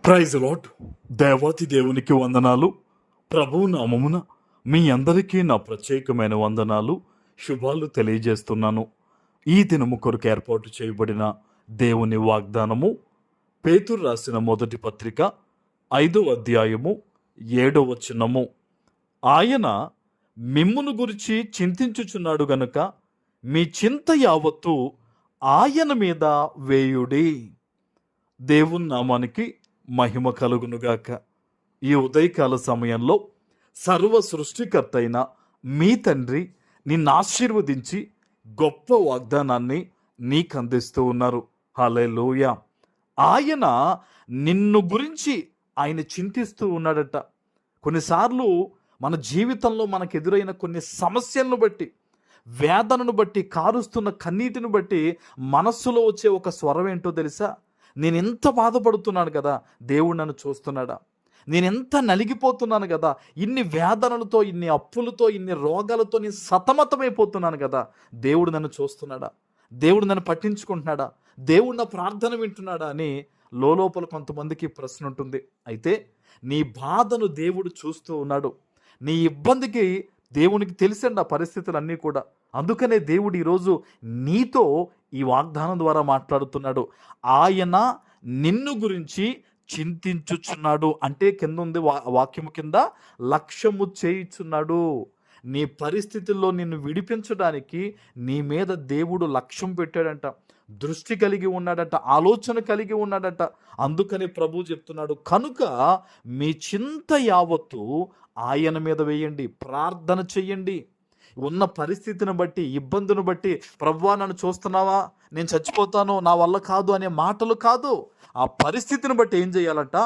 Praise lord. దేవాతి దేవునికి వందనాలు. ప్రభువు నామమున మీ అందరికీ నా ప్రత్యేకమైన వందనాలు, శుభాలు తెలియజేస్తున్నాను. ఈ దినము కొరకు ఏర్పాటు చేయబడిన దేవుని వాగ్దానము పేతురు రాసిన మొదటి పత్రిక 5వ అధ్యాయము 7వ వచనము. ఆయన మిమ్మును గురించి చింతించుచున్నాడు గనుక మీ చింత యావత్తు ఆయన మీద వేయుడి. దేవుని నామానికి మహిమ కలుగునుగాక. ఈ ఉదయకాల సమయంలో సర్వ సృష్టికర్త అయిన మీ తండ్రి నిన్ను ఆశీర్వదించి గొప్ప వాగ్దానాన్ని నీకు అందిస్తూ ఉన్నారు. హల్లెలూయా. ఆయన నిన్ను గురించి ఆయన చింతిస్తూ ఉన్నాడట. కొన్నిసార్లు మన జీవితంలో మనకు ఎదురైన కొన్ని సమస్యలను బట్టి, వేదనను బట్టి, కారుస్తున్న కన్నీటిని బట్టి మనస్సులో వచ్చే ఒక స్వరం ఏంటో తెలుసా? నేను ఎంత బాధపడుతున్నాను కదా, దేవుడు నన్ను చూస్తున్నాడా? నేను ఎంత నలిగిపోతున్నాను కదా, ఇన్ని వేదనలతో, ఇన్ని అప్పులతో, ఇన్ని రోగాలతో నేను సతమతమైపోతున్నాను కదా, దేవుడు నన్ను చూస్తున్నాడా? దేవుడు నన్ను పట్టించుకుంటున్నాడా? దేవుడు నా ప్రార్థన వింటున్నాడా అని లోపల కొంతమందికి ప్రశ్న ఉంటుంది. అయితే నీ బాధను దేవుడు చూస్తూ ఉన్నాడు. నీ ఇబ్బందికి దేవునికి తెలిసండి ఆ పరిస్థితులన్నీ కూడా. అందుకనే దేవుడు ఈరోజు నీతో ఈ వాగ్దానం ద్వారా మాట్లాడుతున్నాడు. ఆయన నిన్ను గురించి చింతించుచున్నాడు అంటే కింద ఉంది వాక్యము కింద, లక్ష్యము చేయుచున్నాడు. నీ పరిస్థితుల్లో నిన్ను విడిపించడానికి నీ మీద దేవుడు లక్ష్యం పెట్టాడంట, దృష్టి కలిగి ఉన్నాడట, ఆలోచన కలిగి ఉన్నాడట. అందుకని ప్రభు చెప్తున్నాడు, కనుక మీ చింత యావత్తు ఆయన మీద వేయండి, ప్రార్థన చెయ్యండి. ఉన్న పరిస్థితిని బట్టి, ఇబ్బందిని బట్టి, ప్రభువా నన్ను చూస్తున్నావా, నేను చచ్చిపోతాను, నా వల్ల కాదు అనే మాటలు కాదు. ఆ పరిస్థితిని బట్టి ఏం చేయాలట?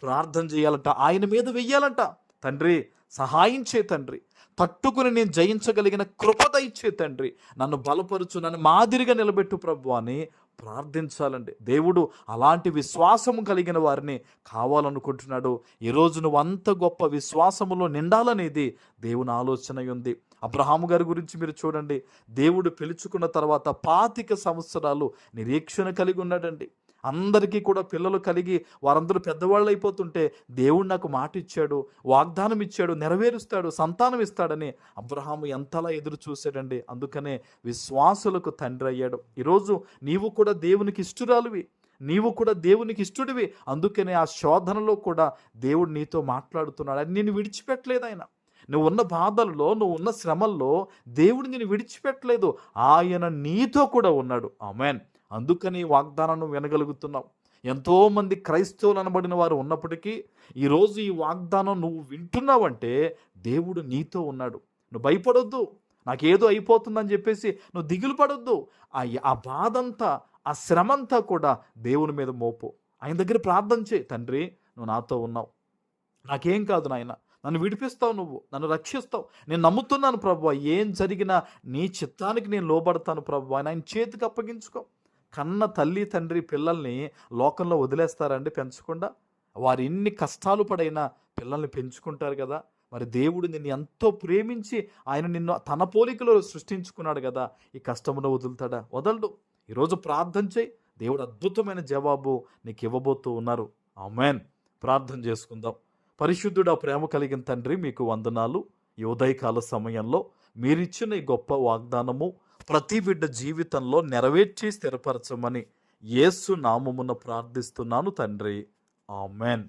ప్రార్థన చేయాలట, ఆయన మీద వెయ్యాలట. తండ్రి సహాయం చే తండ్రి, తట్టుకుని నేను జయించగలిగిన కృప దయచే తండ్రి, నన్ను బలపరుచు, నన్ను మాదిరిగా నిలబెట్టు ప్రభు అని ప్రార్థించాలండి. దేవుడు అలాంటి విశ్వాసము కలిగిన వారిని కావాలనుకుంటున్నాడు. ఈరోజు నువ్వు అంత గొప్ప విశ్వాసములో నిండాలనేది దేవుని ఆలోచన ఉంది. అబ్రహాము గారి గురించి మీరు చూడండి. దేవుడు పిలుచుకున్న తర్వాత 25 సంవత్సరాలు నిరీక్షణ కలిగి ఉన్నాడండి. అందరికీ కూడా పిల్లలు కలిగి వారందరూ పెద్దవాళ్ళు అయిపోతుంటే దేవుడు నాకు మాట ఇచ్చాడు, వాగ్దానం ఇచ్చాడు, నెరవేరుస్తాడు, సంతానం ఇస్తాడని అబ్రహాము ఎంతలా ఎదురు చూశాడండి. అందుకనే విశ్వాసులకు తండ్రి అయ్యాడు. ఈరోజు నీవు కూడా దేవునికి ఇష్టురాలివి, నీవు కూడా దేవునికి ఇష్టుడివి. అందుకనే ఆ శోధనలో కూడా దేవుడు నీతో మాట్లాడుతున్నాడు. అది నిన్ను విడిచిపెట్టలేదు. ఆయన నువ్వు ఉన్న బాధల్లో, నువ్వు ఉన్న శ్రమల్లో దేవుడు నిన్ను విడిచిపెట్టలేదు. ఆయన నీతో కూడా ఉన్నాడు. ఆమేన్. అందుకని వాగ్దానాన్ని వినగలుగుతున్నావు. ఎంతోమంది క్రైస్తవులు అనబడిన వారు ఉన్నప్పటికీ ఈరోజు ఈ వాగ్దానం నువ్వు వింటున్నావంటే దేవుడు నీతో ఉన్నాడు. నువ్వు భయపడొద్దు, నాకేదో అయిపోతుందని చెప్పేసి నువ్వు దిగులు పడొద్దు. ఆ బాధ అంతా, ఆ శ్రమంతా కూడా దేవుని మీద మోపు. ఆయన దగ్గర ప్రార్థన చేయి. తండ్రి నువ్వు నాతో ఉన్నావు, నాకేం కాదు నాయన, నన్ను విడిపిస్తావు, నువ్వు నన్ను రక్షిస్తావు, నేను నమ్ముతున్నాను ప్రభువా, ఏం జరిగినా నీ చిత్తానికి నేను లోబడతాను ప్రభువా అని ఆయన చేతికి అప్పగించుకో. కన్న తల్లి తండ్రి పిల్లల్ని లోకంలో వదిలేస్తారండి పెంచకుండా? వారు ఎన్ని కష్టాలు పడైనా పిల్లల్ని పెంచుకుంటారు కదా. మరి దేవుడు నిన్ను ఎంతో ప్రేమించి ఆయన నిన్ను తన పోలికలో సృష్టించుకున్నాడు కదా, ఈ కష్టమును వదులుతాడా? వదలడు. ఈరోజు ప్రార్థన చేయి, దేవుడు అద్భుతమైన జవాబు నీకు ఇవ్వబోతూ ఉన్నారు. ఆమేన్. ప్రార్థన చేసుకుందాం. పరిశుద్ధుడా, ప్రేమ కలిగిన తండ్రి, మీకు వందనాలు. ఈ ఉదయకాల సమయంలో మీరిచ్చిన ఈ గొప్ప వాగ్దానము ప్రతి బిడ్డ జీవితంలో నెరవేర్చి స్థిరపరచమని యేసు నామమున ప్రార్థిస్తున్నాను తండ్రి. ఆమేన్.